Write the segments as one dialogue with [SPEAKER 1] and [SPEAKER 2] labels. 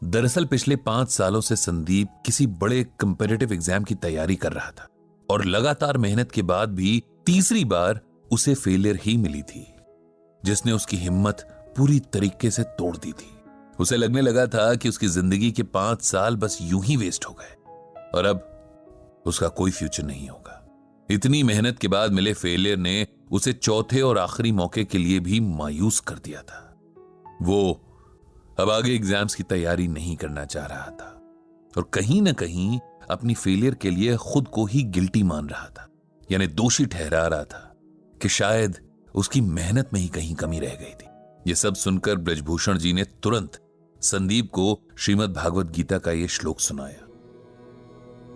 [SPEAKER 1] दरअसल पिछले 5 सालों से संदीप किसी बड़े कंपेटिटिव एग्जाम की तैयारी कर रहा था और लगातार मेहनत के बाद भी तीसरी बार उसे फेलियर ही मिली थी, जिसने उसकी हिम्मत पूरी तरीके से तोड़ दी थी। उसे लगने लगा था कि उसकी जिंदगी के 5 साल बस यूं ही वेस्ट हो गए और अब उसका कोई फ्यूचर नहीं होगा। इतनी मेहनत के बाद मिले फेलियर ने उसे चौथे और आखिरी मौके के लिए भी मायूस कर दिया था। वो अब आगे एग्जाम्स की तैयारी नहीं करना चाह रहा था और कहीं ना कहीं अपनी फेलियर के लिए खुद को ही गिल्टी मान रहा था, यानी दोषी ठहरा रहा था कि शायद उसकी मेहनत में ही कहीं कमी रह गई थी। यह सब सुनकर ब्रजभूषण जी ने तुरंत संदीप को श्रीमद् भागवत गीता का यह श्लोक सुनाया।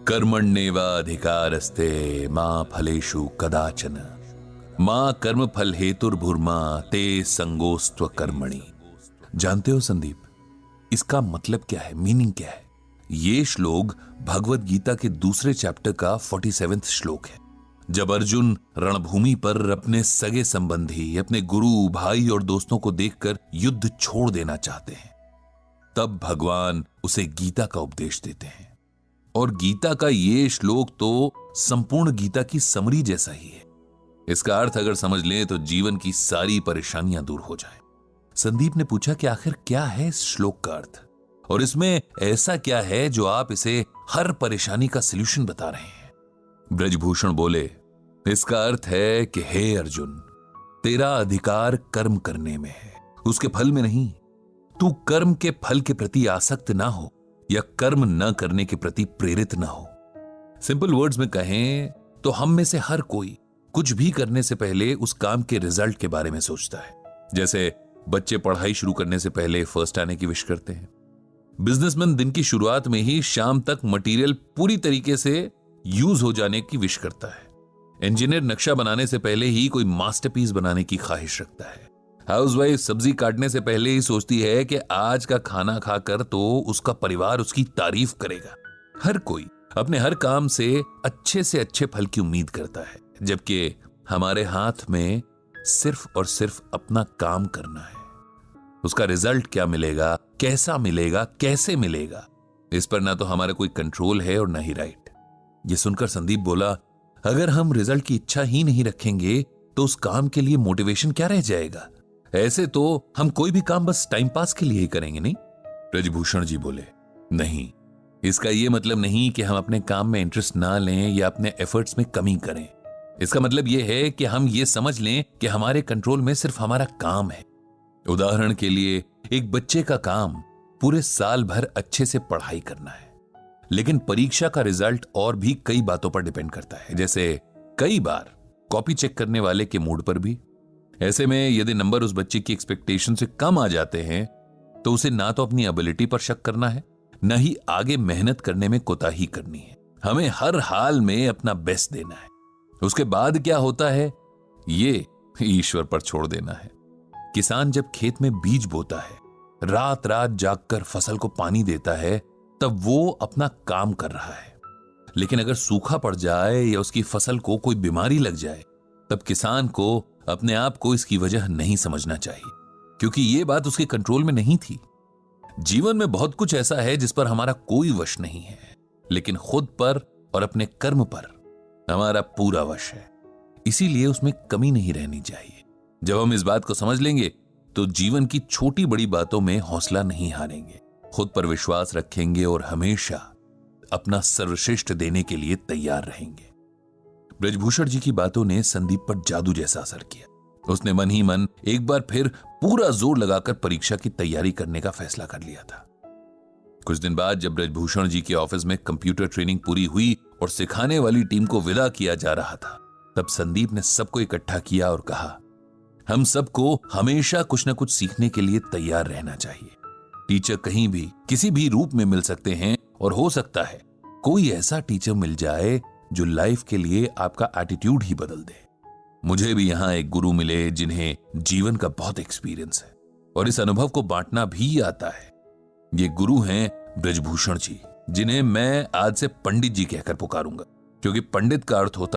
[SPEAKER 1] कर्मण्येवाधिकारस्ते मां फलेषु कदाचन मां कर्म फल हेतुर्भुर्मा ते संगोस्त्व कर्मणि। जानते हो संदीप, इसका मतलब क्या है, मीनिंग क्या है? ये श्लोक भगवत गीता के दूसरे चैप्टर का 47वां श्लोक है। जब अर्जुन रणभूमि पर अपने सगे संबंधी, अपने गुरु, भाई और दोस्तों को देखकर युद्ध छोड़ देना चाहते हैं, तब भगवान उसे गीता का उपदेश देते हैं। और गीता का ये श्लोक तो संपूर्ण गीता की समरी जैसा ही है। इसका अर्थ अगर समझ लें तो जीवन की सारी परेशानियां दूर हो जाएं। संदीप ने पूछा कि आखिर क्या है इस श्लोक का अर्थ और इसमें ऐसा क्या है जो आप इसे हर परेशानी का सलूशन बता रहे हैं? ब्रजभूषण बोले, इसका अर्थ है कि हे अर्जुन, तेरा अधिकार कर्म करने में है, उसके फल में नहीं। तू कर्म के फल के प्रति आसक्त ना हो या कर्म न करने के प्रति प्रेरित ना हो। सिंपल वर्ड्स में कहें तो हम में से हर कोई कुछ भी करने से पहले उस काम के रिजल्ट के बारे में सोचता है। जैसे बच्चे पढ़ाई शुरू करने से पहले फर्स्ट आने की विश करते हैं। बिजनेसमैन दिन की शुरुआत में ही शाम तक मटेरियल पूरी तरीके से यूज हो जाने की विश करता है। इंजीनियर नक्शा बनाने से पहले ही कोई मास्टरपीस बनाने की ख्वाहिश रखता है। हाउसवाइफ सब्जी काटने से पहले ही सोचती है कि आज का खाना खाकर तो उसका परिवार उसकी तारीफ करेगा। हर कोई अपने हर काम से अच्छे फल की उम्मीद करता है, जबकि हमारे हाथ में सिर्फ और सिर्फ अपना काम करना है। उसका रिजल्ट क्या मिलेगा, कैसा मिलेगा, कैसे मिलेगा, इस पर ना तो हमारा कोई कंट्रोल है और ना ही राइट। ये सुनकर संदीप बोला, अगर हम रिजल्ट की इच्छा ही नहीं रखेंगे तो उस काम के लिए मोटिवेशन क्या रह जाएगा? ऐसे तो हम कोई भी काम बस टाइम पास के लिए ही करेंगे, नहीं? ब्रजभूषण जी बोले, नहीं, इसका यह मतलब नहीं कि हम अपने काम में इंटरेस्ट ना लें या अपने एफर्ट्स में कमी करें। इसका मतलब यह है कि हम ये समझ लें कि हमारे कंट्रोल में सिर्फ हमारा काम है। उदाहरण के लिए, एक बच्चे का काम पूरे साल भर अच्छे से पढ़ाई करना है, लेकिन परीक्षा का रिजल्ट और भी कई बातों पर डिपेंड करता है, जैसे कई बार कॉपी चेक करने वाले के मूड पर भी। ऐसे में यदि नंबर उस बच्चे की एक्सपेक्टेशन से कम आ जाते हैं तो उसे ना तो अपनी एबिलिटी पर शक करना है, न ही आगे मेहनत करने में कोताही करनी है। हमें हर हाल में अपना बेस्ट देना है। उसके बाद क्या होता है ये ईश्वर पर छोड़ देना है। किसान जब खेत में बीज बोता है, रात रात जागकर फसल को पानी देता है, तब वो अपना काम कर रहा है। लेकिन अगर सूखा पड़ जाए या उसकी फसल को कोई बीमारी लग जाए, तब किसान को अपने आप को इसकी वजह नहीं समझना चाहिए, क्योंकि ये बात उसके कंट्रोल में नहीं थी। जीवन में बहुत कुछ ऐसा है जिस पर हमारा कोई वश नहीं है, लेकिन खुद पर और अपने कर्म पर हमारा पूरा वश है। इसीलिए उसमें कमी नहीं रहनी चाहिए। जब हम इस बात को समझ लेंगे तो जीवन की छोटी बड़ी बातों में हौसला नहीं हारेंगे, खुद पर विश्वास रखेंगे और हमेशा अपना सर्वश्रेष्ठ देने के लिए तैयार रहेंगे। ब्रजभूषण जी की बातों ने संदीप पर जादू जैसा असर किया। उसने मन ही मन एक बार फिर पूरा जोर लगाकर परीक्षा की तैयारी करने का फैसला कर लिया था। कुछ दिन बाद जब ब्रजभूषण जी के ऑफिस में कंप्यूटर ट्रेनिंग पूरी हुई और सिखाने वाली टीम को विदा किया जा रहा था, तब संदीप ने सबको इकट्ठा किया और कहा, हम सबको हमेशा कुछ न कुछ सीखने के लिए तैयार रहना चाहिए। टीचर कहीं भी किसी भी रूप में मिल सकते हैं और हो सकता है कोई ऐसा टीचर मिल जाए जो लाइफ के लिए आपका एटीट्यूड ही बदल दे। मुझे भी यहां एक गुरु मिले जिन्हें जीवन का बहुत एक्सपीरियंस है और इस अनुभव को बांटना भी आता है। ये गुरु हैं ब्रजभूषण जी, जिन्हें मैं आज से पंडित जी कहकर पुकारूंगा, क्योंकि पंडित का अर्थ होता